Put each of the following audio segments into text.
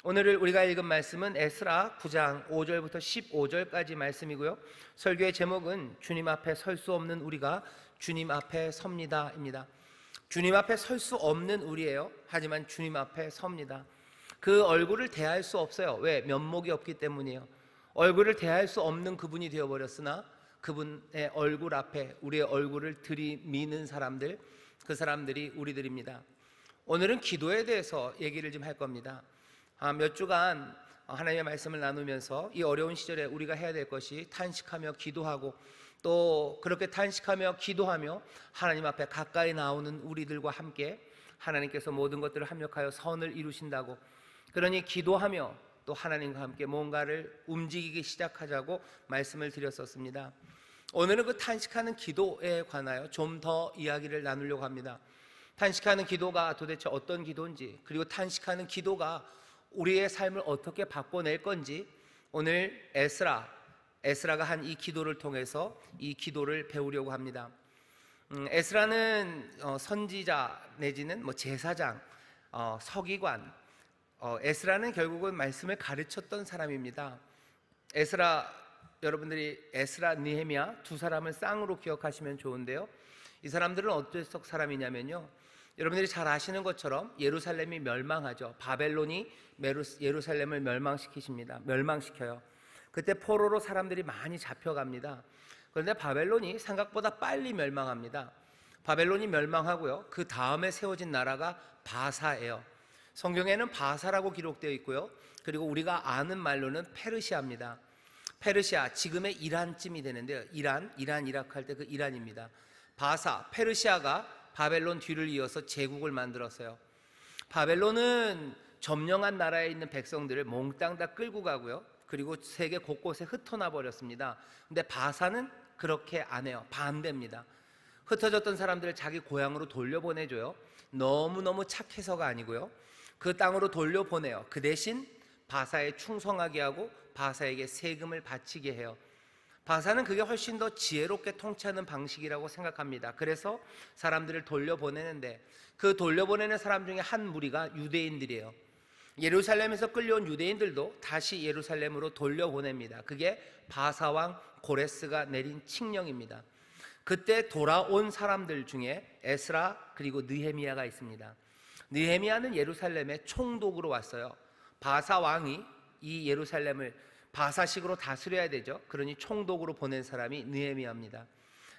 오늘 우리가 읽은 말씀은 에스라 9장 5절부터 15절까지 말씀이고요. 설교의 제목은 주님 앞에 설 수 없는 우리가 주님 앞에 섭니다입니다. 주님 앞에 설 수 없는 우리예요. 하지만 주님 앞에 섭니다. 그 얼굴을 대할 수 없어요. 왜? 면목이 없기 때문이에요. 얼굴을 대할 수 없는 그분이 되어버렸으나 그분의 얼굴 앞에 우리의 얼굴을 들이미는 사람들, 그 사람들이 우리들입니다. 오늘은 기도에 대해서 얘기를 좀 할 겁니다. 몇 주간 하나님의 말씀을 나누면서 이 어려운 시절에 우리가 해야 될 것이 탄식하며 기도하고, 또 그렇게 탄식하며 기도하며 하나님 앞에 가까이 나오는 우리들과 함께 하나님께서 모든 것들을 합력하여 선을 이루신다고, 그러니 기도하며 또 하나님과 함께 뭔가를 움직이기 시작하자고 말씀을 드렸었습니다. 오늘은 그 탄식하는 기도에 관하여 좀 더 이야기를 나누려고 합니다. 탄식하는 기도가 도대체 어떤 기도인지, 그리고 탄식하는 기도가 우리의 삶을 어떻게 바꿔낼 건지, 오늘 에스라가 한 이 기도를 통해서 이 기도를 배우려고 합니다. 에스라는 선지자 내지는 제사장, 서기관, 에스라는 결국은 말씀을 가르쳤던 사람입니다. 여러분들이 에스라, 느헤미야 두 사람을 쌍으로 기억하시면 좋은데요, 이 사람들은 어떤 속 사람이냐면요, 여러분들이 잘 아시는 것처럼 예루살렘이 멸망하죠. 바벨론이 예루살렘을 멸망시켜요. 그때 포로로 사람들이 많이 잡혀갑니다. 그런데 바벨론이 생각보다 빨리 멸망합니다. 바벨론이 멸망하고요, 그 다음에 세워진 나라가 바사예요. 성경에는 바사라고 기록되어 있고요, 그리고 우리가 아는 말로는 페르시아입니다. 페르시아, 지금의 이란쯤이 되는데요, 이란 이라크 할 때 그 이란입니다. 바사, 페르시아가 바벨론 뒤를 이어서 제국을 만들었어요. 바벨론은 점령한 나라에 있는 백성들을 몽땅 다 끌고 가고요, 그리고 세계 곳곳에 흩어나 버렸습니다. 근데 바사는 그렇게 안 해요. 반대입니다. 흩어졌던 사람들을 자기 고향으로 돌려보내줘요. 너무너무 착해서가 아니고요, 그 땅으로 돌려보내요. 그 대신 바사에 충성하게 하고 바사에게 세금을 바치게 해요. 바사는 그게 훨씬 더 지혜롭게 통치하는 방식이라고 생각합니다. 그래서 사람들을 돌려보내는데, 그 돌려보내는 사람 중에 한 무리가 유대인들이에요. 예루살렘에서 끌려온 유대인들도 다시 예루살렘으로 돌려보냅니다. 그게 바사왕 고레스가 내린 칙령입니다. 그때 돌아온 사람들 중에 에스라 그리고 느헤미야가 있습니다. 느헤미야는 예루살렘에 총독으로 왔어요. 바사왕이 이 예루살렘을 바사식으로 다스려야 되죠. 그러니 총독으로 보낸 사람이 느헤미야입니다.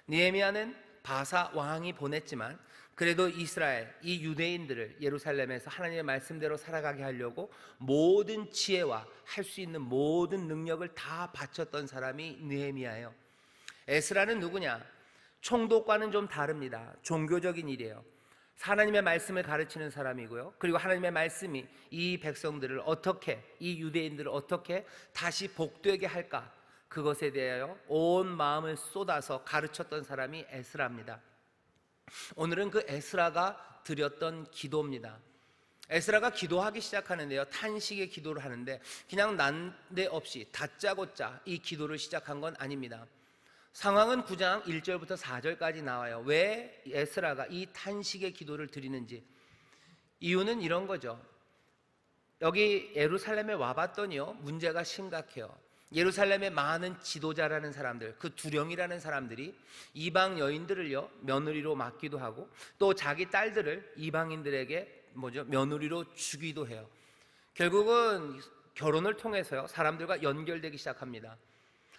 느헤미야는 바사 왕이 보냈지만 그래도 이스라엘, 이 유대인들을 예루살렘에서 하나님의 말씀대로 살아가게 하려고 모든 지혜와 할 수 있는 모든 능력을 다 바쳤던 사람이 느헤미야예요. 에스라는 누구냐? 총독과는 좀 다릅니다. 종교적인 일이에요. 하나님의 말씀을 가르치는 사람이고요, 그리고 하나님의 말씀이 이 백성들을 어떻게, 이 유대인들을 어떻게 다시 복되게 할까, 그것에 대하여 온 마음을 쏟아서 가르쳤던 사람이 에스라입니다. 오늘은 그 에스라가 드렸던 기도입니다. 에스라가 기도하기 시작하는데요, 탄식의 기도를 하는데 그냥 난데없이 다짜고짜 이 기도를 시작한 건 아닙니다. 상황은 9장 1절부터 4절까지 나와요. 왜 에스라가 이 탄식의 기도를 드리는지. 이유는 이런 거죠. 여기 예루살렘에 와봤더니요, 문제가 심각해요. 예루살렘의 많은 지도자라는 사람들, 그 두령이라는 사람들이 이방 여인들을요 며느리로 맡기도 하고, 또 자기 딸들을 이방인들에게 며느리로 주기도 해요. 결국은 결혼을 통해서요 사람들과 연결되기 시작합니다.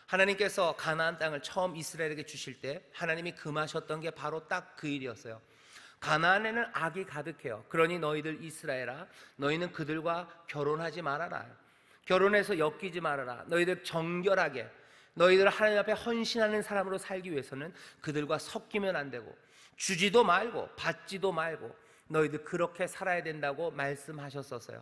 하나님께서 가나안 땅을 처음 이스라엘에게 주실 때 하나님이 금하셨던 게 바로 딱 그 일이었어요. 가나안에는 악이 가득해요. 그러니 너희들 이스라엘아, 너희는 그들과 결혼하지 말아라. 결혼해서 엮이지 말아라. 너희들 정결하게, 너희들 하나님 앞에 헌신하는 사람으로 살기 위해서는 그들과 섞이면 안 되고, 주지도 말고 받지도 말고 너희들 그렇게 살아야 된다고 말씀하셨었어요.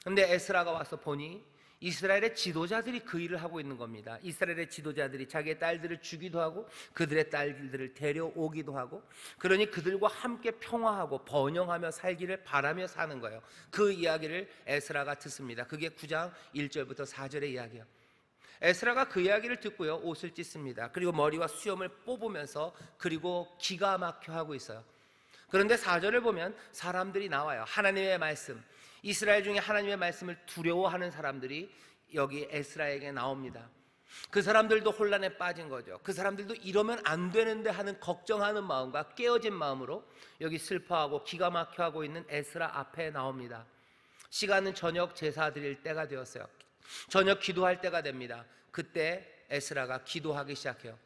근데 에스라가 와서 보니 이스라엘의 지도자들이 그 일을 하고 있는 겁니다. 이스라엘의 지도자들이 자기의 딸들을 주기도 하고 그들의 딸들을 데려오기도 하고, 그러니 그들과 함께 평화하고 번영하며 살기를 바라며 사는 거예요. 그 이야기를 에스라가 듣습니다. 그게 9장 1절부터 4절의 이야기예요. 에스라가 그 이야기를 듣고요 옷을 찢습니다. 그리고 머리와 수염을 뽑으면서 그리고 기가 막혀 하고 있어요. 그런데 4절을 보면 사람들이 나와요. 하나님의 말씀, 이스라엘 중에 하나님의 말씀을 두려워하는 사람들이 여기 에스라에게 나옵니다. 그 사람들도 혼란에 빠진 거죠. 그 사람들도 이러면 안 되는데 하는 걱정하는 마음과 깨어진 마음으로 여기 슬퍼하고 기가 막혀하고 있는 에스라 앞에 나옵니다. 시간은 저녁 제사 드릴 때가 되었어요. 저녁 기도할 때가 됩니다. 그때 에스라가 기도하기 시작해요.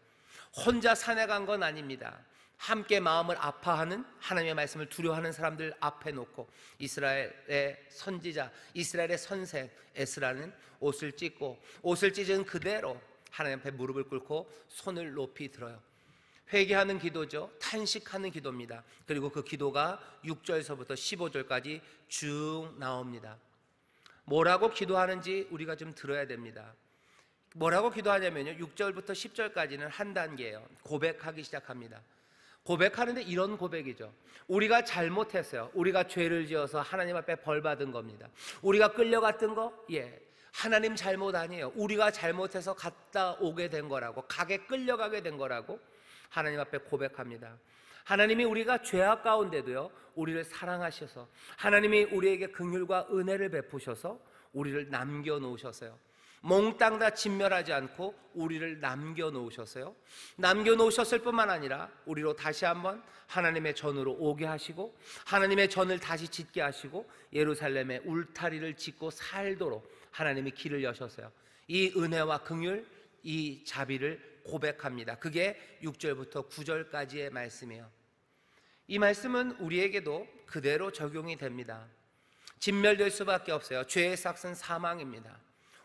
혼자 산에 간 건 아닙니다. 함께 마음을 아파하는, 하나님의 말씀을 두려워하는 사람들 앞에 놓고 이스라엘의 선지자, 이스라엘의 선생 에스라는 옷을 찢고, 옷을 찢은 그대로 하나님 앞에 무릎을 꿇고 손을 높이 들어요. 회개하는 기도죠. 탄식하는 기도입니다. 그리고 그 기도가 6절서부터 15절까지 쭉 나옵니다. 뭐라고 기도하는지 우리가 좀 들어야 됩니다. 뭐라고 기도하냐면요, 6절부터 10절까지는 한 단계예요. 고백하기 시작합니다. 고백하는데 이런 고백이죠. 우리가 잘못했어요. 우리가 죄를 지어서 하나님 앞에 벌 받은 겁니다. 우리가 끌려갔던 거, 하나님 잘못 아니에요. 우리가 잘못해서 갔다 오게 된 거라고, 가게 끌려가게 된 거라고 하나님 앞에 고백합니다. 하나님이 우리가 죄악 가운데도요, 우리를 사랑하셔서, 하나님이 우리에게 긍휼과 은혜를 베푸셔서 우리를 남겨놓으셨어요. 몽땅 다 진멸하지 않고 우리를 남겨놓으셨어요. 남겨놓으셨을 뿐만 아니라 우리로 다시 한번 하나님의 전으로 오게 하시고, 하나님의 전을 다시 짓게 하시고, 예루살렘에 울타리를 짓고 살도록 하나님이 길을 여셨어요. 이 은혜와 긍휼, 이 자비를 고백합니다. 그게 6절부터 9절까지의 말씀이에요. 이 말씀은 우리에게도 그대로 적용이 됩니다. 진멸될 수밖에 없어요. 죄의 삭은 사망입니다.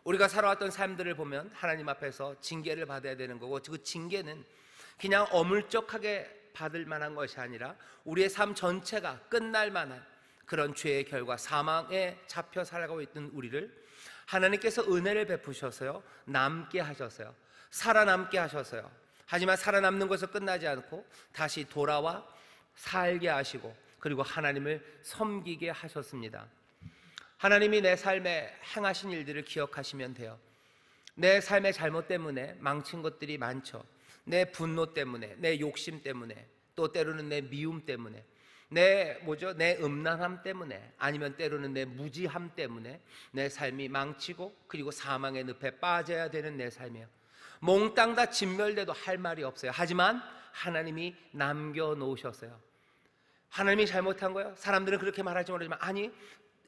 우리가 살아왔던 삶들을 보면 하나님 앞에서 징계를 받아야 되는 거고, 그 징계는 그냥 어물쩍하게 받을 만한 것이 아니라 우리의 삶 전체가 끝날 만한 그런 죄의 결과, 사망에 잡혀 살아가고 있던 우리를 하나님께서 은혜를 베푸셔서요, 남게 하셨어요. 살아남게 하셔서요. 하지만 살아남는 것은 끝나지 않고 다시 돌아와 살게 하시고, 그리고 하나님을 섬기게 하셨습니다. 하나님이 내 삶에 행하신 일들을 기억하시면 돼요. 내 삶의 잘못 때문에 망친 것들이 많죠. 내 분노 때문에, 내 욕심 때문에, 또 때로는 내 미움 때문에, 내 음란함 때문에, 아니면 때로는 내 무지함 때문에 내 삶이 망치고, 그리고 사망의 늪에 빠져야 되는 내 삶이에요. 몽땅 다 진멸돼도 할 말이 없어요. 하지만 하나님이 남겨놓으셨어요. 하나님이 잘못한 거예요? 사람들은 그렇게 말할지 모르지만, 아니,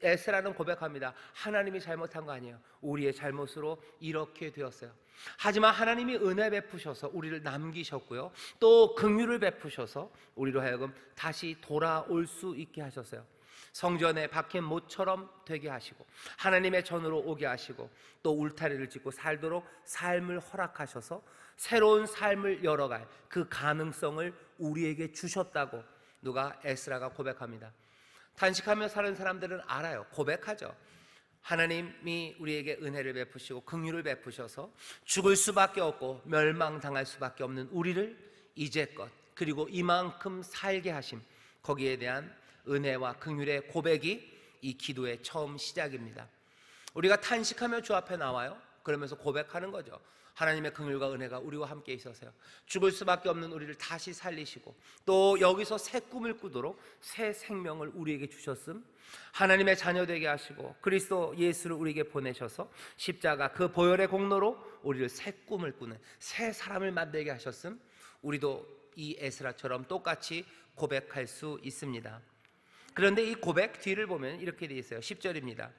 에스라는 고백합니다. 하나님이 잘못한 거 아니에요. 우리의 잘못으로 이렇게 되었어요. 하지만 하나님이 은혜 베푸셔서 우리를 남기셨고요, 또 긍휼을 베푸셔서 우리로 하여금 다시 돌아올 수 있게 하셨어요. 성전에 박힌 못처럼 되게 하시고, 하나님의 전으로 오게 하시고, 또 울타리를 짓고 살도록 삶을 허락하셔서 새로운 삶을 열어갈 그 가능성을 우리에게 주셨다고 누가 에스라가 고백합니다. 탄식하며 사는 사람들은 알아요. 고백하죠. 하나님이 우리에게 은혜를 베푸시고 긍휼을 베푸셔서 죽을 수밖에 없고 멸망당할 수밖에 없는 우리를 이제껏, 그리고 이만큼 살게 하심, 거기에 대한 은혜와 긍휼의 고백이 이 기도의 처음 시작입니다. 우리가 탄식하며 주 앞에 나와요. 그러면서 고백하는 거죠. 하나님의 긍휼과 은혜가 우리와 함께 있어서요, 죽을 수밖에 없는 우리를 다시 살리시고, 또 여기서 새 꿈을 꾸도록 새 생명을 우리에게 주셨음, 하나님의 자녀 되게 하시고 그리스도 예수를 우리에게 보내셔서 십자가 그 보혈의 공로로 우리를 새 꿈을 꾸는 새 사람을 만들게 하셨음, 우리도 이 에스라처럼 똑같이 고백할 수 있습니다. 그런데 이 고백 뒤를 보면 이렇게 되어 있어요. 10절입니다.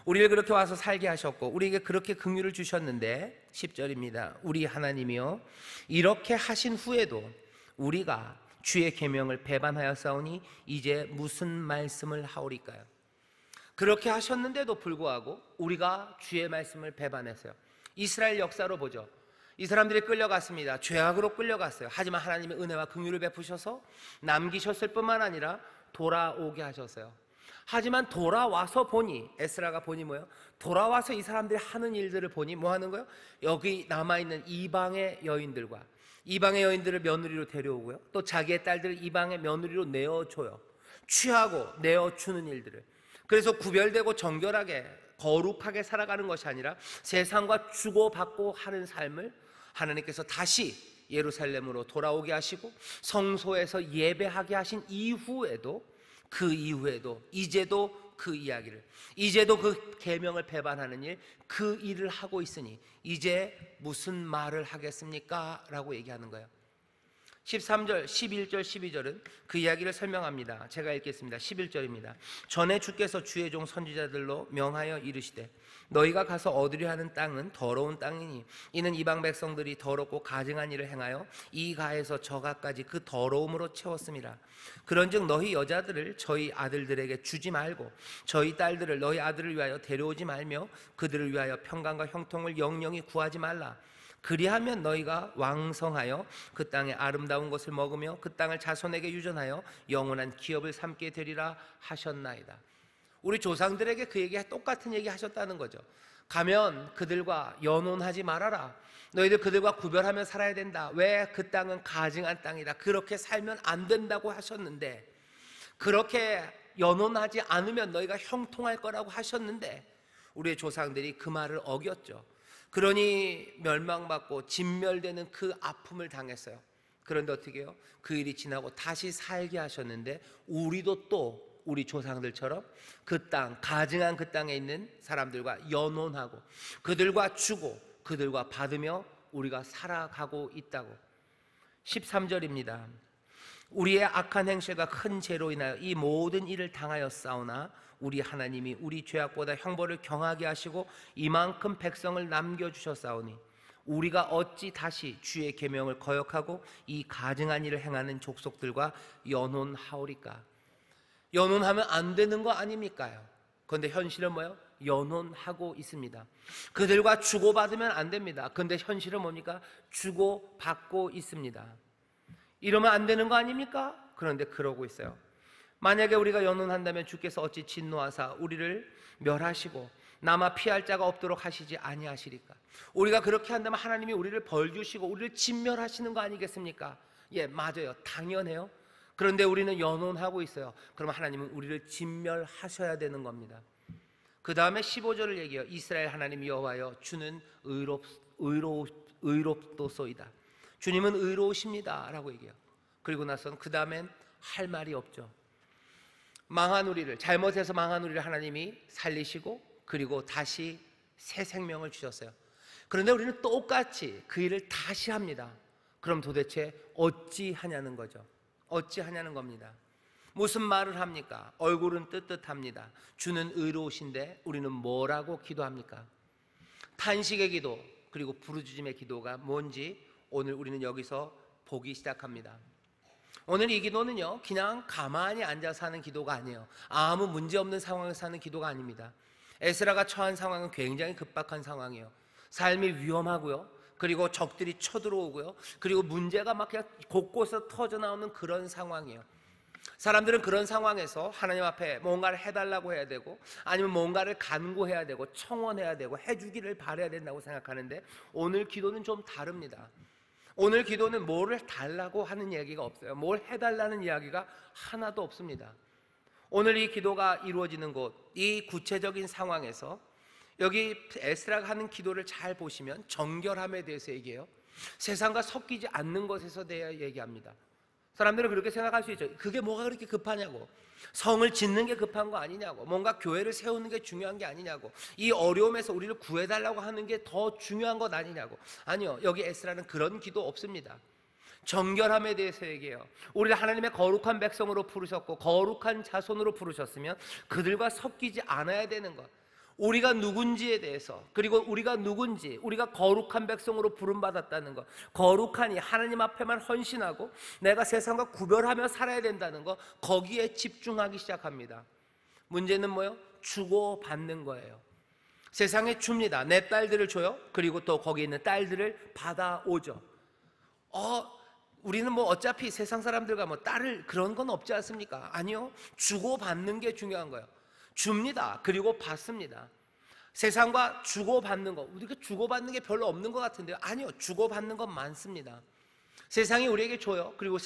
우리를 그렇게 와서 살게 하셨고 우리에게 그렇게 긍휼을 주셨는데, 10절입니다. 우리 하나님이요, 이렇게 하신 후에도 우리가 주의 계명을 배반하였사오니 이제 무슨 말씀을 하오리까요? 그렇게 하셨는데도 불구하고 우리가 주의 말씀을 배반했어요. 이스라엘 역사로 보죠. 이 사람들이 끌려갔습니다. 죄악으로 끌려갔어요. 하지만 하나님의 은혜와 긍휼을 베푸셔서 남기셨을 뿐만 아니라 돌아오게 하셨어요. 하지만 돌아와서 보니, 에스라가 보니 뭐예요? 돌아와서 이 사람들이 하는 일들을 보니 뭐 하는 거예요? 여기 남아있는 이방의 여인들과, 이방의 여인들을 며느리로 데려오고요, 또 자기의 딸들을 이방의 며느리로 내어줘요. 취하고 내어주는 일들을. 그래서 구별되고 정결하게 거룩하게 살아가는 것이 아니라 세상과 주고받고 하는 삶을 하나님께서 다시 예루살렘으로 돌아오게 하시고 성소에서 예배하게 하신 이후에도, 그 이후에도 이제도 그 이야기를, 이제도 그 계명을 배반하는 일, 그 일을 하고 있으니 이제 무슨 말을 하겠습니까? 라고 얘기하는 거예요. 13절, 11절, 12절은 그 이야기를 설명합니다. 제가 읽겠습니다. 11절입니다. 전에 주께서 주의 종 선지자들로 명하여 이르시되 너희가 가서 얻으려 하는 땅은 더러운 땅이니 이는 이방 백성들이 더럽고 가증한 일을 행하여 이 가에서 저 가까지 그 더러움으로 채웠음이라. 그런즉 너희 여자들을 저희 아들들에게 주지 말고 저희 딸들을 너희 아들을 위하여 데려오지 말며 그들을 위하여 평강과 형통을 영영히 구하지 말라. 그리하면 너희가 왕성하여 그 땅의 아름다운 것을 먹으며 그 땅을 자손에게 유전하여 영원한 기업을 삼게 되리라 하셨나이다. 우리 조상들에게 그 얘기, 똑같은 얘기 하셨다는 거죠. 가면 그들과 연혼하지 말아라. 너희들 그들과 구별하며 살아야 된다. 왜? 그 땅은 가증한 땅이다. 그렇게 살면 안 된다고 하셨는데, 그렇게 연혼하지 않으면 너희가 형통할 거라고 하셨는데 우리의 조상들이 그 말을 어겼죠. 그러니 멸망받고 진멸되는 그 아픔을 당했어요. 그런데 어떻게 해요? 그 일이 지나고 다시 살게 하셨는데 우리도 또 우리 조상들처럼 그 땅, 가증한 그 땅에 있는 사람들과 연혼하고 그들과 주고 그들과 받으며 우리가 살아가고 있다고. 13절입니다. 우리의 악한 행실과 큰 죄로 인하여 이 모든 일을 당하였사오나 우리 하나님이 우리 죄악보다 형벌을 경하게 하시고 이만큼 백성을 남겨주셨사오니 우리가 어찌 다시 주의 계명을 거역하고 이 가증한 일을 행하는 족속들과 연혼하오리까. 연혼하면 안 되는 거 아닙니까요? 그런데 현실은 뭐예요? 연혼하고 있습니다. 그들과 주고받으면 안 됩니다. 그런데 현실은 뭡니까? 주고받고 있습니다. 이러면 안 되는 거 아닙니까? 그런데 그러고 있어요. 만약에 우리가 연혼한다면 주께서 어찌 진노하사 우리를 멸하시고 남아 피할 자가 없도록 하시지 아니하시리까? 우리가 그렇게 한다면 하나님이 우리를 벌주시고 우리를 진멸하시는 거 아니겠습니까? 예, 맞아요. 당연해요. 그런데 우리는 연혼하고 있어요. 그럼 하나님은 우리를 진멸하셔야 되는 겁니다. 그 다음에 15절을 얘기해요. 이스라엘 하나님 여호와여 주는 의롭도소이다. 주님은 의로우십니다 라고 얘기해요. 그리고 나서는 그 다음엔 할 말이 없죠. 망한 우리를, 잘못해서 망한 우리를 하나님이 살리시고 그리고 다시 새 생명을 주셨어요. 그런데 우리는 똑같이 그 일을 다시 합니다. 그럼 도대체 어찌 하냐는 거죠. 어찌 하냐는 겁니다. 무슨 말을 합니까? 얼굴은 뜨뜻합니다. 주는 의로우신데 우리는 뭐라고 기도합니까? 탄식의 기도 그리고 부르짖음의 기도가 뭔지 오늘 우리는 여기서 보기 시작합니다. 오늘 이 기도는요 그냥 가만히 앉아서 하는 기도가 아니에요. 아무 문제 없는 상황에서 하는 기도가 아닙니다. 에스라가 처한 상황은 굉장히 급박한 상황이에요. 삶이 위험하고요, 그리고 적들이 쳐들어오고요, 그리고 문제가 막 그냥 곳곳에서 터져나오는 그런 상황이에요. 사람들은 그런 상황에서 하나님 앞에 뭔가를 해달라고 해야 되고 아니면 뭔가를 간구해야 되고 청원해야 되고 해주기를 바라야 된다고 생각하는데 오늘 기도는 좀 다릅니다. 오늘 기도는 뭐를 달라고 하는 이야기가 없어요. 뭘 해달라는 이야기가 하나도 없습니다. 오늘 이 기도가 이루어지는 곳, 이 구체적인 상황에서 여기 에스라가 하는 기도를 잘 보시면 정결함에 대해서 얘기해요. 세상과 섞이지 않는 것에서 대해 얘기합니다. 사람들은 그렇게 생각할 수 있죠. 그게 뭐가 그렇게 급하냐고, 성을 짓는 게 급한 거 아니냐고, 뭔가 교회를 세우는 게 중요한 게 아니냐고, 이 어려움에서 우리를 구해달라고 하는 게 더 중요한 것 아니냐고. 아니요, 여기 에스라는 그런 기도 없습니다. 정결함에 대해서 얘기해요. 우리를 하나님의 거룩한 백성으로 부르셨고 거룩한 자손으로 부르셨으면 그들과 섞이지 않아야 되는 것, 우리가 누군지에 대해서, 그리고 우리가 누군지, 우리가 거룩한 백성으로 부름받았다는 것, 거룩하니 하나님 앞에만 헌신하고 내가 세상과 구별하며 살아야 된다는 것, 거기에 집중하기 시작합니다. 문제는 뭐예요? 주고 받는 거예요. 세상에 줍니다. 내 딸들을 줘요. 그리고 또 거기 있는 딸들을 받아오죠. 우리는 뭐 어차피 세상 사람들과 뭐 딸을 그런 건 없지 않습니까? 아니요, 주고 받는 게 중요한 거예요. 줍니다. 그리고 받습니다. 세상과 주고받는 거, 우리가 주고받는 게 별로 없는 것 같은데요. 아니요, 주고받는 건 많습니다. 세상이 우리에게 줘요. 그리고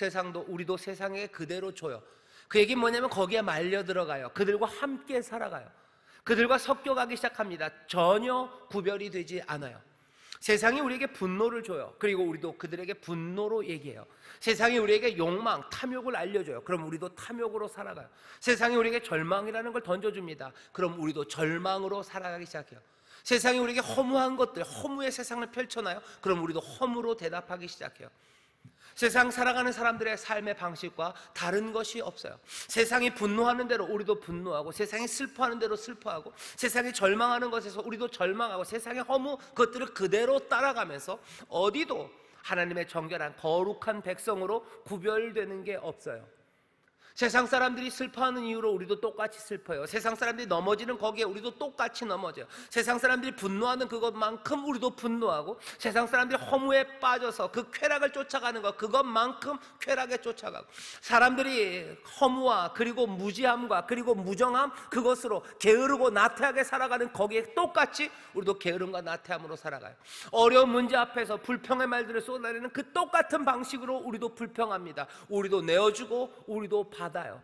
우리도 세상에 그대로 줘요. 그 얘기는 뭐냐면 거기에 말려 들어가요. 그들과 함께 살아가요. 그들과 섞여가기 시작합니다. 전혀 구별이 되지 않아요. 세상이 우리에게 분노를 줘요. 그리고 우리도 그들에게 분노로 얘기해요. 세상이 우리에게 욕망, 탐욕을 알려줘요. 그럼 우리도 탐욕으로 살아가요. 세상이 우리에게 절망이라는 걸 던져줍니다. 그럼 우리도 절망으로 살아가기 시작해요. 세상이 우리에게 허무한 것들, 허무의 세상을 펼쳐놔요. 그럼 우리도 허무로 대답하기 시작해요. 세상 살아가는 사람들의 삶의 방식과 다른 것이 없어요. 세상이 분노하는 대로 우리도 분노하고, 세상이 슬퍼하는 대로 슬퍼하고, 세상이 절망하는 것에서 우리도 절망하고, 세상의 허무 그것들을 그대로 따라가면서 어디도 하나님의 정결한 거룩한 백성으로 구별되는 게 없어요. 세상 사람들이 슬퍼하는 이유로 우리도 똑같이 슬퍼요. 세상 사람들이 넘어지는 거기에 우리도 똑같이 넘어져요. 세상 사람들이 분노하는 그것만큼 우리도 분노하고, 세상 사람들이 허무에 빠져서 그 쾌락을 쫓아가는 것 그것만큼 쾌락에 쫓아가고, 사람들이 허무와 그리고 무지함과 그리고 무정함 그것으로 게으르고 나태하게 살아가는 거기에 똑같이 우리도 게으름과 나태함으로 살아가요. 어려운 문제 앞에서 불평의 말들을 쏟아내는 그 똑같은 방식으로 우리도 불평합니다. 우리도 내어주고 우리도 받아요.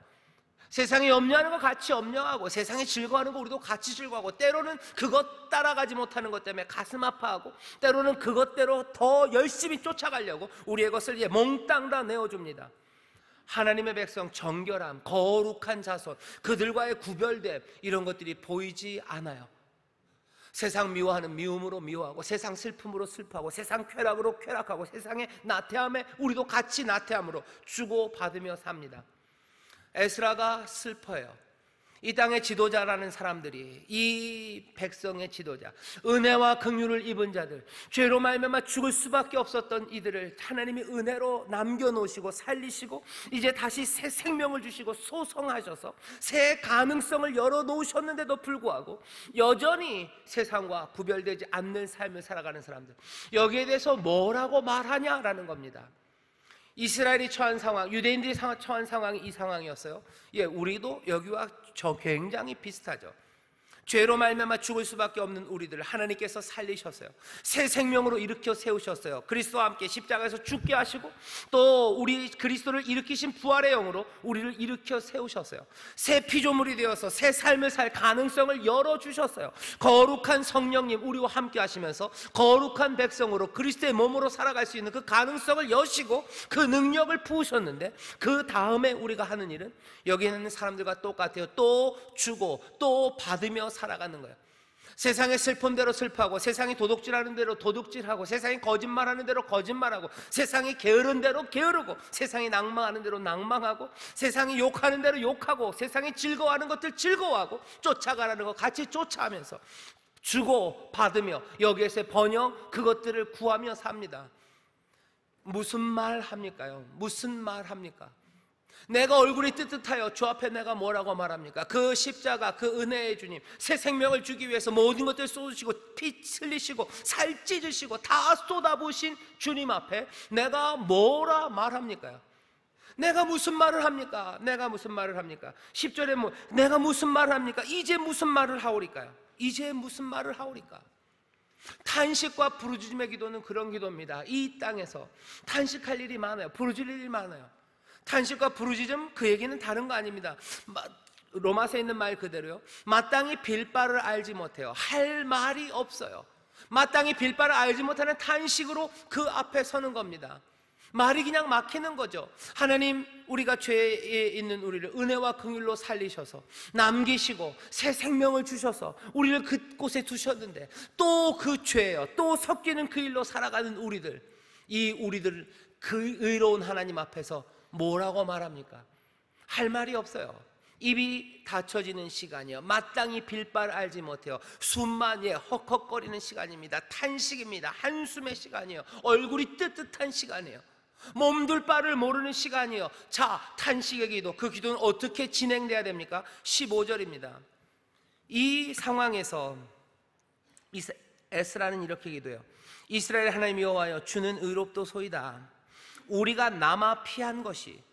세상이 염려하는 거 같이 염려하고, 세상이 즐거워하는 거 우리도 같이 즐거워하고, 때로는 그것 따라가지 못하는 것 때문에 가슴 아파하고, 때로는 그것대로 더 열심히 쫓아가려고 우리의 것을 몽땅 다 내어줍니다. 하나님의 백성 정결함, 거룩한 자손, 그들과의 구별됨, 이런 것들이 보이지 않아요. 세상 미워하는 미움으로 미워하고, 세상 슬픔으로 슬퍼하고, 세상 쾌락으로 쾌락하고, 세상의 나태함에 우리도 같이 나태함으로 주고받으며 삽니다. 에스라가 슬퍼해요. 이 땅의 지도자라는 사람들이, 이 백성의 지도자, 은혜와 긍휼을 입은 자들, 죄로 말미암아 죽을 수밖에 없었던 이들을 하나님이 은혜로 남겨놓으시고 살리시고, 이제 다시 새 생명을 주시고 소성하셔서 새 가능성을 열어놓으셨는데도 불구하고 여전히 세상과 구별되지 않는 삶을 살아가는 사람들, 여기에 대해서 뭐라고 말하냐라는 겁니다. 이스라엘이 처한 상황, 유대인들이 처한 상황이 이 상황이었어요. 우리도 여기와 굉장히 비슷하죠. 죄로 말미암아 죽을 수밖에 없는 우리들을 하나님께서 살리셨어요. 새 생명으로 일으켜 세우셨어요. 그리스도와 함께 십자가에서 죽게 하시고, 또 우리 그리스도를 일으키신 부활의 영으로 우리를 일으켜 세우셨어요. 새 피조물이 되어서 새 삶을 살 가능성을 열어주셨어요. 거룩한 성령님 우리와 함께 하시면서 거룩한 백성으로 그리스도의 몸으로 살아갈 수 있는 그 가능성을 여시고 그 능력을 부으셨는데, 그 다음에 우리가 하는 일은 여기 있는 사람들과 똑같아요. 또 주고 또 받으며 살아가는 거예요. 세상의 슬픔대로 슬퍼하고, 세상이 도둑질하는 대로 도둑질하고, 세상이 거짓말하는 대로 거짓말하고, 세상이 게으른 대로 게으르고, 세상이 낭망하는 대로 낭망하고, 세상이 욕하는 대로 욕하고, 세상이 즐거워하는 것들 즐거워하고, 쫓아가라는 것 같이 쫓아하면서 주고 받으며 여기에서의 번영 그것들을 구하며 삽니다. 무슨 말 합니까요? 무슨 말 합니까? 내가 얼굴이 뜨뜻하여 주 앞에 내가 뭐라고 말합니까? 그 십자가, 그 은혜의 주님, 새 생명을 주기 위해서 모든 것들을 쏟으시고 피 흘리시고 살 찢으시고 다 쏟아부으신 주님 앞에 내가 뭐라 말합니까? 내가 무슨 말을 합니까? 내가 무슨 말을 합니까? 10절에 내가 무슨 말을 합니까? 이제 무슨 말을 하오리까요? 이제 무슨 말을 하오리까? 탄식과 부르짖음의 기도는 그런 기도입니다. 이 땅에서 탄식할 일이 많아요. 부르짖을 일이 많아요. 탄식과 부르짖음, 그 얘기는 다른 거 아닙니다. 로마서에 있는 말 그대로요. 마땅히 빌 바를 알지 못해요. 할 말이 없어요. 마땅히 빌 바를 알지 못하는 탄식으로 그 앞에 서는 겁니다. 말이 그냥 막히는 거죠. 하나님, 우리가 죄에 있는 우리를 은혜와 긍휼로 살리셔서 남기시고 새 생명을 주셔서 우리를 그곳에 두셨는데, 또 그 죄예요. 또 섞이는 그 일로 살아가는 우리들, 이 우리들 그 의로운 하나님 앞에서 뭐라고 말합니까? 할 말이 없어요. 입이 닫혀지는 시간이요, 마땅히 빌 바를 알지 못해요. 숨만 헉헉거리는 시간입니다. 탄식입니다. 한숨의 시간이요, 얼굴이 뜨뜻한 시간이에요. 몸둘 바를 모르는 시간이요. 자, 탄식의 기도, 그 기도는 어떻게 진행돼야 됩니까? 15절입니다. 이 상황에서 에스라는 이렇게 기도해요. 이스라엘 하나님 여호와여, 주는 의롭도소이다. 우리가 남아 피한 것이,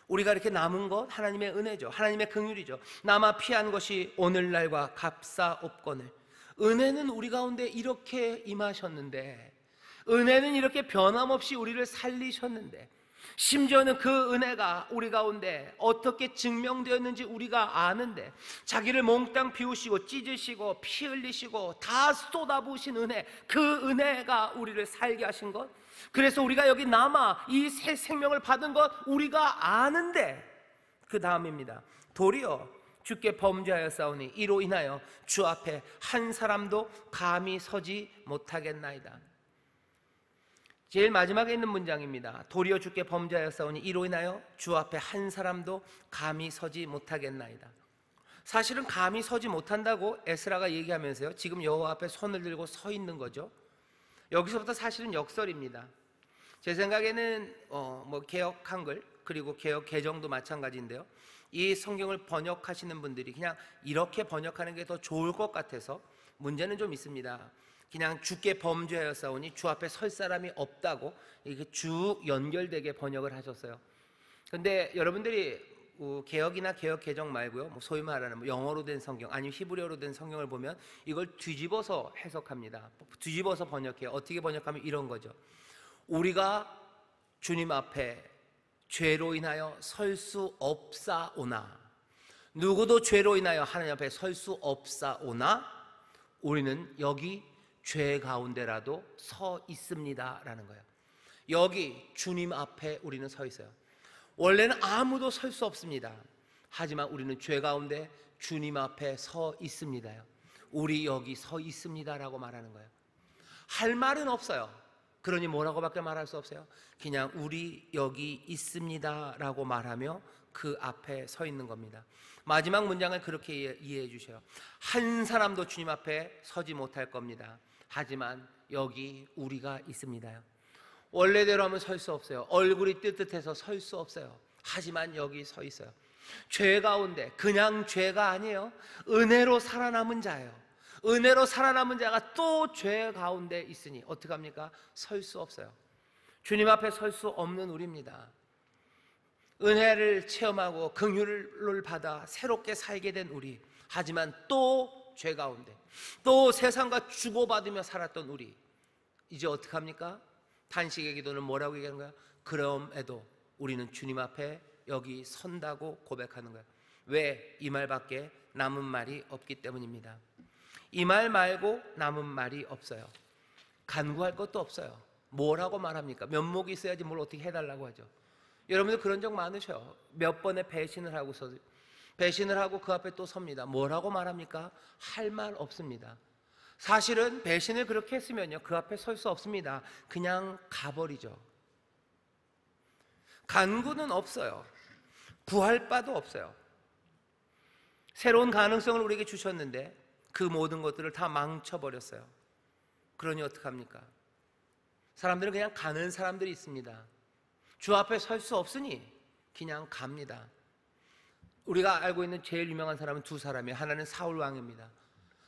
우리가 이렇게 남은 것 하나님의 은혜죠. 하나님의 긍휼이죠. 남아 피한 것이 오늘날과 값싸옵거늘. 은혜는 우리 가운데 이렇게 임하셨는데, 은혜는 이렇게 변함없이 우리를 살리셨는데, 심지어는 그 은혜가 우리 가운데 어떻게 증명되었는지 우리가 아는데, 자기를 몽땅 비우시고 찢으시고 피 흘리시고 다 쏟아부으신 은혜, 그 은혜가 우리를 살게 하신 것, 그래서 우리가 여기 남아 이 새 생명을 받은 것 우리가 아는데, 그 다음입니다. 도리어 주께 범죄하여 싸우니 이로 인하여 주 앞에 한 사람도 감히 서지 못하겠나이다. 제일 마지막에 있는 문장입니다. 도리어 주께 범죄하여 싸우니 이로 인하여 주 앞에 한 사람도 감히 서지 못하겠나이다. 사실은 감히 서지 못한다고 에스라가 얘기하면서요, 지금 여호와 앞에 손을 들고 서 있는 거죠. 여기서부터 사실은 역설입니다. 제 생각에는 개역 한글 그리고 개역 개정도 마찬가지인데요, 이 성경을 번역하시는 분들이 그냥 이렇게 번역하는 게 더 좋을 것 같아서 문제는 좀 있습니다. 그냥 주께 범죄하여 싸우니 주 앞에 설 사람이 없다고 이렇게 쭉 연결되게 번역을 하셨어요. 근데 여러분들이 개역이나 개역 개정 말고요, 소위 말하는 영어로 된 성경 아니면 히브리어로 된 성경을 보면 이걸 뒤집어서 해석합니다. 뒤집어서 번역해요. 어떻게 번역하면 이런 거죠. 우리가 주님 앞에 죄로 인하여 설 수 없사오나, 누구도 죄로 인하여 하나님 앞에 설 수 없사오나 우리는 여기 죄 가운데라도 서 있습니다 라는 거예요. 여기 주님 앞에 우리는 서 있어요. 원래는 아무도 설 수 없습니다. 하지만 우리는 죄 가운데 주님 앞에 서 있습니다요. 우리 여기 서 있습니다 라고 말하는 거예요. 할 말은 없어요. 그러니 뭐라고밖에 말할 수 없어요. 그냥 우리 여기 있습니다 라고 말하며 그 앞에 서 있는 겁니다. 마지막 문장을 그렇게 이해해 주셔요. 한 사람도 주님 앞에 서지 못할 겁니다. 하지만 여기 우리가 있습니다요. 원래대로 하면 설 수 없어요. 얼굴이 뜨뜻해서 설 수 없어요. 하지만 여기 서 있어요. 죄 가운데, 그냥 죄가 아니에요. 은혜로 살아남은 자예요. 은혜로 살아남은 자가 또 죄 가운데 있으니 어떡합니까? 설 수 없어요. 주님 앞에 설 수 없는 우리입니다. 은혜를 체험하고 긍휼을 받아 새롭게 살게 된 우리, 하지만 또 죄 가운데, 또 세상과 주고받으며 살았던 우리, 이제 어떡합니까? 탄식의 기도는 뭐라고 얘기하는 거야? 그럼에도 우리는 주님 앞에 여기 선다고 고백하는 거야. 왜? 이 말밖에 남은 말이 없기 때문입니다. 이 말 말고 남은 말이 없어요. 간구할 것도 없어요. 뭐라고 말합니까? 면목이 있어야지 뭘 어떻게 해달라고 하죠. 여러분들 그런 적 많으셔요. 몇 번의 배신을 하고서 배신을 하고 그 앞에 또 섭니다. 뭐라고 말합니까? 할 말 없습니다. 사실은 배신을 그렇게 했으면요, 그 앞에 설 수 없습니다. 그냥 가버리죠. 간구는 없어요. 구할 바도 없어요. 새로운 가능성을 우리에게 주셨는데 그 모든 것들을 다 망쳐버렸어요. 그러니 어떡합니까? 사람들은 그냥 가는 사람들이 있습니다. 주 앞에 설 수 없으니 그냥 갑니다. 우리가 알고 있는 제일 유명한 사람은 두 사람이에요. 하나는 사울 왕입니다.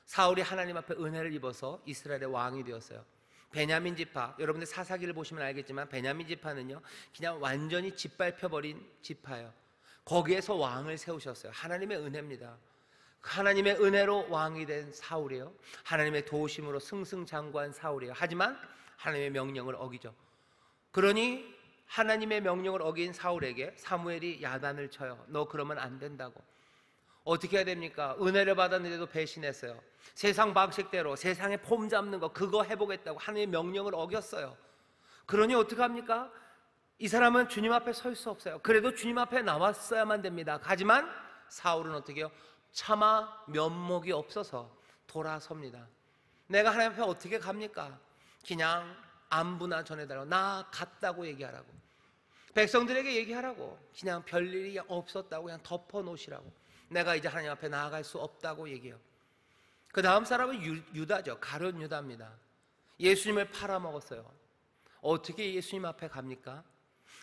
사울이 하나님 앞에 은혜를 입어서 이스라엘의 왕이 되었어요. 베냐민 지파, 여러분들 사사기를 보시면 알겠지만 베냐민 지파는요, 그냥 완전히 짓밟혀버린 지파예요. 거기에서 왕을 세우셨어요. 하나님의 은혜입니다. 하나님의 은혜로 왕이 된 사울이에요. 하나님의 도우심으로 승승장구한 사울이에요. 하지만 하나님의 명령을 어기죠. 그러니 하나님의 명령을 어긴 사울에게 사무엘이 야단을 쳐요. 너 그러면 안 된다고. 어떻게 해야 됩니까? 은혜를 받았는데도 배신했어요. 세상 방식대로 세상에 폼 잡는 거 그거 해보겠다고 하나님의 명령을 어겼어요. 그러니 어떡합니까? 이 사람은 주님 앞에 설 수 없어요. 그래도 주님 앞에 나왔어야만 됩니다. 하지만 사울은 어떻게 해요? 차마 면목이 없어서 돌아섭니다. 내가 하나님 앞에 어떻게 갑니까? 그냥 안부나 전해달라고, 나 갔다고 얘기하라고, 백성들에게 얘기하라고, 그냥 별일이 없었다고 그냥 덮어놓으시라고, 내가 이제 하나님 앞에 나아갈 수 없다고 얘기해요. 그 다음 사람은 유다죠. 가룟 유다입니다. 예수님을 팔아먹었어요. 어떻게 예수님 앞에 갑니까?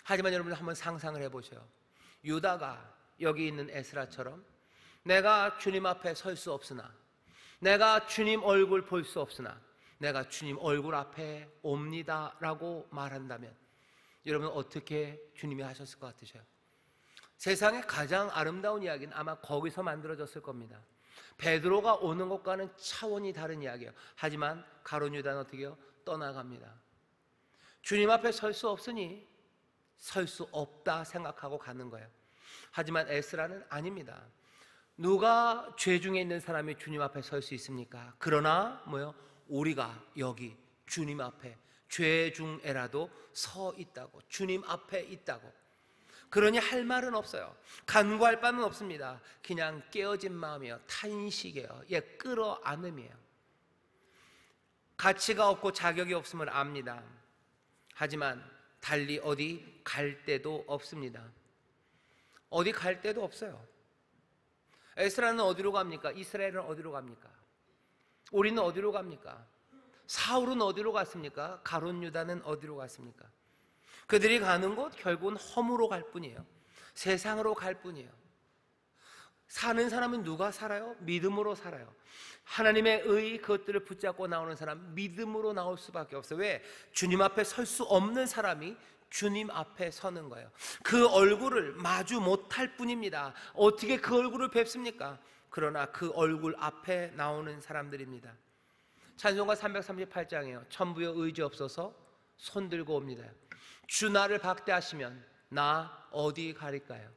하지만 여러분들 한번 상상을 해보세요. 유다가 여기 있는 에스라처럼 내가 주님 앞에 설 수 없으나, 내가 주님 얼굴 볼 수 없으나 내가 주님 얼굴 앞에 옵니다 라고 말한다면 여러분 어떻게 주님이 하셨을 것 같으세요? 세상의 가장 아름다운 이야기는 아마 거기서 만들어졌을 겁니다. 베드로가 오는 것과는 차원이 다른 이야기예요. 하지만 가룟 유다는 어떻게 해요? 떠나갑니다. 주님 앞에 설 수 없으니 설 수 없다 생각하고 가는 거예요. 하지만 에스라는 아닙니다. 누가 죄 중에 있는 사람이 주님 앞에 설 수 있습니까? 그러나 우리가 여기 주님 앞에 죄 중에라도 서 있다고, 주님 앞에 있다고. 그러니 할 말은 없어요. 간구할 바는 없습니다. 그냥 깨어진 마음이에요. 탄식이에요. 끌어안음이에요. 가치가 없고 자격이 없음을 압니다. 하지만 달리 어디 갈 데도 없습니다. 어디 갈 데도 없어요. 에스라는 어디로 갑니까? 이스라엘은 어디로 갑니까? 우리는 어디로 갑니까? 사울은 어디로 갔습니까? 가룟 유다는 어디로 갔습니까? 그들이 가는 곳 결국은 험으로 갈 뿐이에요. 세상으로 갈 뿐이에요. 사는 사람은 누가 살아요? 믿음으로 살아요. 하나님의 의, 그것들을 붙잡고 나오는 사람, 믿음으로 나올 수밖에 없어요. 왜? 주님 앞에 설 수 없는 사람이 주님 앞에 서는 거예요. 그 얼굴을 마주 못할 뿐입니다. 어떻게 그 얼굴을 뵙습니까? 그러나 그 얼굴 앞에 나오는 사람들입니다. 찬송가 338장이에요. 천부여 의지 없어서 손 들고 옵니다. 주 나를 박대하시면 나 어디 가릴까요?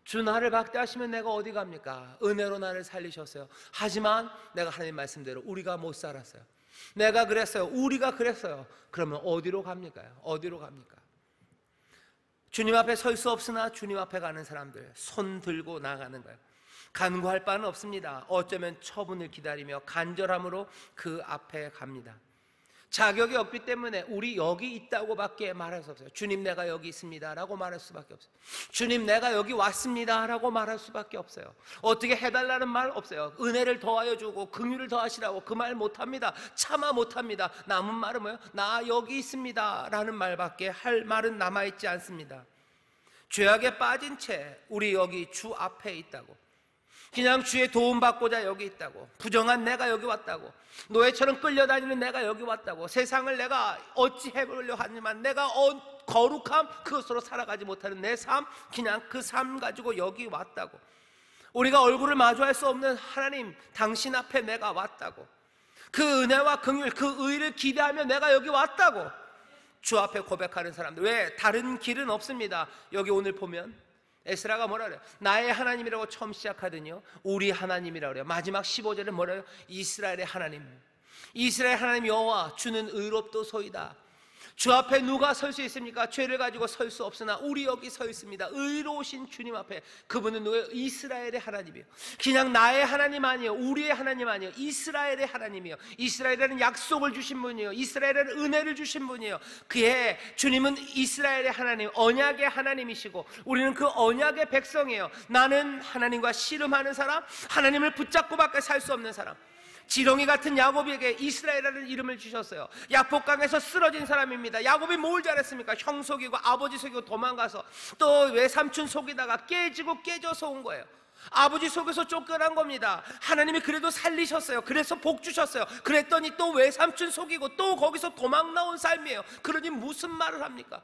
주 나를 박대하시면 내가 어디 갑니까? 은혜로 나를 살리셨어요. 하지만 내가 하나님 말씀대로 우리가 못 살았어요. 내가 그랬어요. 우리가 그랬어요. 그러면 어디로 갑니까? 어디로 갑니까? 주님 앞에 설 수 없으나 주님 앞에 가는 사람들, 손 들고 나가는 거예요. 간구할 바는 없습니다. 어쩌면 처분을 기다리며 간절함으로 그 앞에 갑니다. 자격이 없기 때문에 우리 여기 있다고 밖에 말할 수 없어요. 주님 내가 여기 있습니다 라고 말할 수밖에 없어요. 주님 내가 여기 왔습니다 라고 말할 수밖에 없어요. 어떻게 해달라는 말 없어요. 은혜를 더하여 주고 긍휼을 더하시라고 그 말 못합니다. 차마 못합니다. 남은 말은 뭐예요? 나 여기 있습니다 라는 말밖에 할 말은 남아있지 않습니다. 죄악에 빠진 채 우리 여기 주 앞에 있다고, 그냥 주의 도움받고자 여기 있다고, 부정한 내가 여기 왔다고, 노예처럼 끌려다니는 내가 여기 왔다고, 세상을 내가 어찌 해보려 하지만 내가 거룩함 그것으로 살아가지 못하는 내 삶, 그냥 그 삶 가지고 여기 왔다고, 우리가 얼굴을 마주할 수 없는 하나님 당신 앞에 내가 왔다고, 그 은혜와 긍휼 그 의를 기대하며 내가 여기 왔다고 주 앞에 고백하는 사람들. 왜? 다른 길은 없습니다. 여기 오늘 보면 에스라가 뭐라 그래요? 나의 하나님이라고 처음 시작하더니요 우리 하나님이라고 그래요. 마지막 15절에 뭐라 해요? 이스라엘의 하나님, 이스라엘 하나님 여호와 주는 의롭도소이다. 주 앞에 누가 설 수 있습니까? 죄를 가지고 설 수 없으나 우리 여기 서 있습니다. 의로우신 주님 앞에. 그분은 누구예요? 이스라엘의 하나님이에요. 그냥 나의 하나님 아니에요. 우리의 하나님 아니에요. 이스라엘의 하나님이에요. 이스라엘에는 약속을 주신 분이에요. 이스라엘에는 은혜를 주신 분이에요. 그의 주님은 이스라엘의 하나님, 언약의 하나님이시고 우리는 그 언약의 백성이에요. 나는 하나님과 씨름하는 사람, 하나님을 붙잡고 밖에 살 수 없는 사람. 지렁이 같은 야곱에게 이스라엘이라는 이름을 주셨어요. 야복강에서 쓰러진 사람입니다. 야곱이 뭘 잘했습니까? 형 속이고 아버지 속이고 도망가서 또 외삼촌 속이다가 깨져서 온 거예요. 아버지 속에서 쫓겨난 겁니다. 하나님이 그래도 살리셨어요. 그래서 복 주셨어요. 그랬더니 또 외삼촌 속이고 또 거기서 도망 나온 삶이에요. 그러니 무슨 말을 합니까?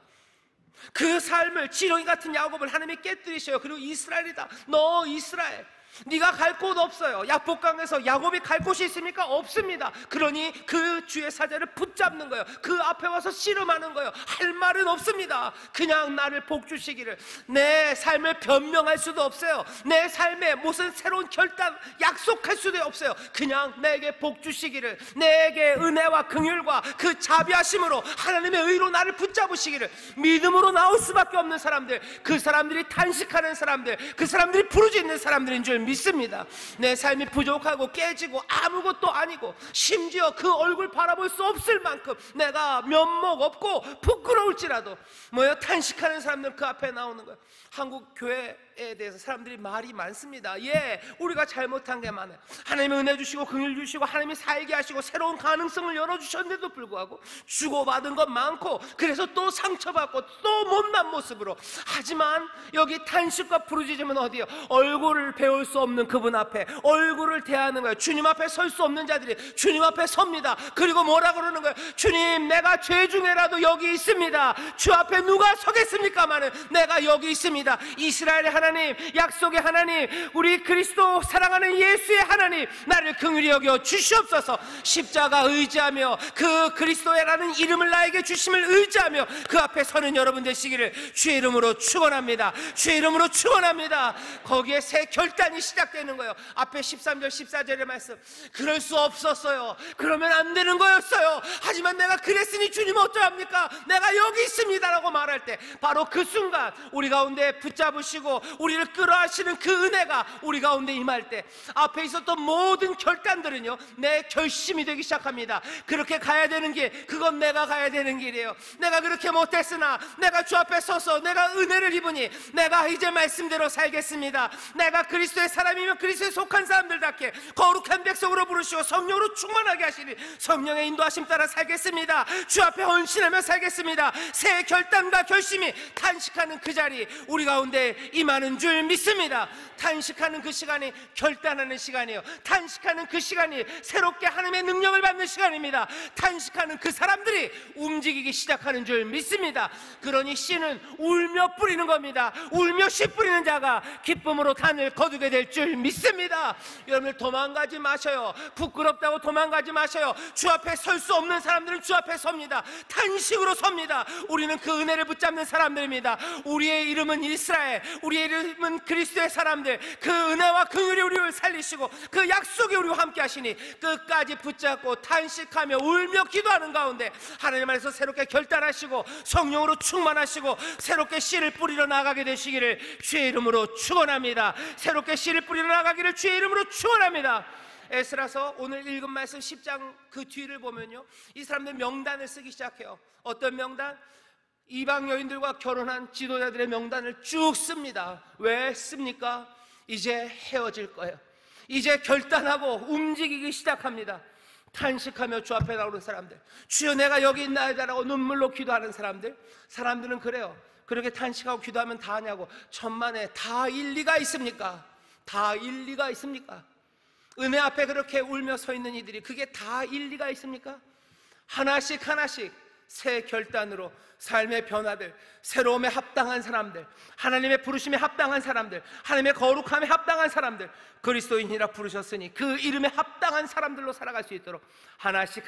그 삶을, 지렁이 같은 야곱을 하나님이 깨뜨리셔요. 그리고 이스라엘이다, 너 이스라엘, 네가 갈 곳 없어요. 야복강에서 야곱이 갈 곳이 있습니까? 없습니다. 그러니 그 주의 사자를 붙잡는 거예요. 그 앞에 와서 씨름하는 거예요. 할 말은 없습니다. 그냥 나를 복 주시기를. 내 삶을 변명할 수도 없어요. 내 삶에 무슨 새로운 결단 약속할 수도 없어요. 그냥 내게 복 주시기를, 내게 은혜와 긍휼과 그 자비하심으로 하나님의 의로 나를 붙잡으시기를. 믿음으로 나올 수밖에 없는 사람들, 그 사람들이 탄식하는 사람들, 그 사람들이 부르짖는 사람들인 줄 믿습니다. 내 삶이 부족하고 깨지고 아무것도 아니고 심지어 그 얼굴 바라볼 수 없을 만큼 내가 면목 없고 부끄러울지라도 탄식하는 사람들 그 앞에 나오는 거예요. 한국 교회에 대해서 사람들이 말이 많습니다. 예, 우리가 잘못한 게 많아요. 하나님이 은혜 주시고 긍휼 주시고 하나님이 살게 하시고 새로운 가능성을 열어주셨는데도 불구하고 주고받은 것 많고, 그래서 또 상처받고 또 못난 모습으로. 하지만 여기 탄식과 부르짖음은 어디요? 얼굴을 배울 수 없는 그분 앞에 얼굴을 대하는 거예요. 주님 앞에 설 수 없는 자들이 주님 앞에 섭니다. 그리고 뭐라 그러는 거예요? 주님, 내가 죄 중에라도 여기 있습니다. 주 앞에 누가 서겠습니까마는 내가 여기 있습니다. 이스라엘의 하나님 하나님, 약속의 하나님, 우리 그리스도 사랑하는 예수의 하나님, 나를 긍휼히 여겨 주시옵소서. 십자가 의지하며 그 그리스도라는 이름을 나에게 주심을 의지하며 그 앞에 서는 여러분 되시기를 주의 이름으로 축원합니다. 주의 이름으로 축원합니다. 거기에 새 결단이 시작되는 거예요. 앞에 13절 14절의 말씀, 그럴 수 없었어요. 그러면 안 되는 거였어요. 하지만 내가 그랬으니 주님 어쩌합니까? 내가 여기 있습니다 라고 말할 때 바로 그 순간 우리 가운데 붙잡으시고 우리를 끌어하시는 그 은혜가 우리 가운데 임할 때 앞에 있었던 모든 결단들은요 내 결심이 되기 시작합니다. 그렇게 가야 되는 길, 그건 내가 가야 되는 길이에요. 내가 그렇게 못했으나 내가 주 앞에 서서 내가 은혜를 입으니 내가 이제 말씀대로 살겠습니다. 내가 그리스도의 사람이면 그리스도에 속한 사람들답게 거룩한 백성으로 부르시고 성령으로 충만하게 하시니 성령의 인도하심 따라 살겠습니다. 주 앞에 헌신하며 살겠습니다. 새 결단과 결심이 탄식하는 그 자리 우리 가운데 임하는 줄 믿습니다. 탄식하는 그 시간이 결단하는 시간이에요. 탄식하는 그 시간이 새롭게 하나님의 능력을 받는 시간입니다. 탄식하는 그 사람들이 움직이기 시작하는 줄 믿습니다. 그러니 씨는 울며 뿌리는 겁니다. 울며 씨 뿌리는 자가 기쁨으로 단을 거두게 될 줄 믿습니다. 여러분들 도망가지 마셔요. 부끄럽다고 도망가지 마셔요. 주 앞에 설 수 없는 사람들은 주 앞에 섭니다. 탄식으로 섭니다. 우리는 그 은혜를 붙잡는 사람들입니다. 우리의 이름은 이스라엘, 우리의 이름은 그리스도의 사람들. 그 은혜와 긍휼이 우리를 살리시고 그 약속이 우리와 함께 하시니 끝까지 붙잡고 탄식하며 울며 기도하는 가운데 하나님 안에서 새롭게 결단하시고 성령으로 충만하시고 새롭게 씨를 뿌리러 나가게 되시기를 주의 이름으로 축원합니다. 새롭게 씨를 뿌리러 나가기를 주의 이름으로 축원합니다. 에스라서 오늘 읽은 말씀 10장 그 뒤를 보면요 이 사람들 명단을 쓰기 시작해요. 어떤 명단? 이방 여인들과 결혼한 지도자들의 명단을 쭉 씁니다. 왜 씁니까? 이제 헤어질 거예요. 이제 결단하고 움직이기 시작합니다. 탄식하며 주 앞에 나오는 사람들, 주여 내가 여기 있나이다라고 눈물로 기도하는 사람들은 그래요. 그렇게 탄식하고 기도하면 다 하냐고. 천만에 다 일리가 있습니까? 다 일리가 있습니까? 은혜 앞에 그렇게 울며 서 있는 이들이 그게 다 일리가 있습니까? 하나씩 새 결단으로 삶의 변화들, 새로움에 합당한 사람들, 하나님의 부르심에 합당한 사람들, 하나님의 거룩함에 합당한 사람들, 그리스도인이라 부르셨으니 그 이름에 합당한 사람들로 살아갈 수 있도록 하나씩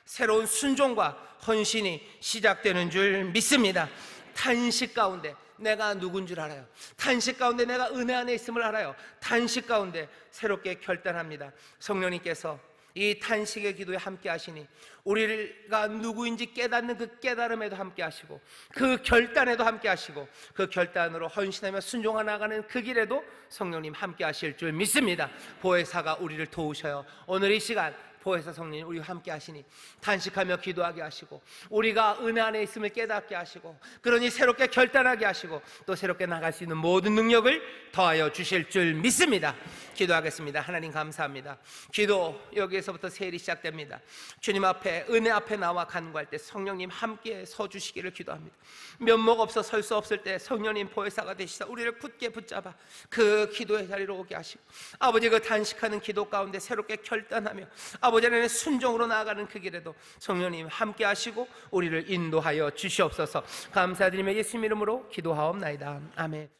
새로운 순종과 헌신이 시작되는 줄 믿습니다. 탄식 가운데 내가 누군 줄 알아요. 탄식 가운데 내가 은혜 안에 있음을 알아요. 탄식 가운데 새롭게 결단합니다. 성령님께서 이 탄식의 기도에 함께 하시니 우리가 누구인지 깨닫는 그 깨달음에도 함께 하시고 그 결단에도 함께 하시고 그 결단으로 헌신하며 순종하 나가는 그 길에도 성령님 함께 하실 줄 믿습니다. 보혜사가 우리를 도우셔요. 오늘 이 시간 보혜사 성령님 우리와 함께 하시니 탄식하며 기도하게 하시고 우리가 은혜 안에 있음을 깨닫게 하시고 그러니 새롭게 결단하게 하시고 또 새롭게 나갈 수 있는 모든 능력을 더하여 주실 줄 믿습니다. 기도하겠습니다. 하나님 감사합니다. 기도 여기에서부터 세일이 시작됩니다. 주님 앞에 은혜 앞에 나와 간구할 때 성령님 함께 서주시기를 기도합니다. 면목 없어 설 수 없을 때 성령님 보혜사가 되시사 우리를 굳게 붙잡아 그 기도의 자리로 오게 하시고 아버지 그 단식하는 기도 가운데 새롭게 결단하며 아버지 안에 순종으로 나아가는 그 길에도 성령님 함께 하시고 우리를 인도하여 주시옵소서. 감사드리며 예수님 이름으로 기도하옵나이다. 아멘.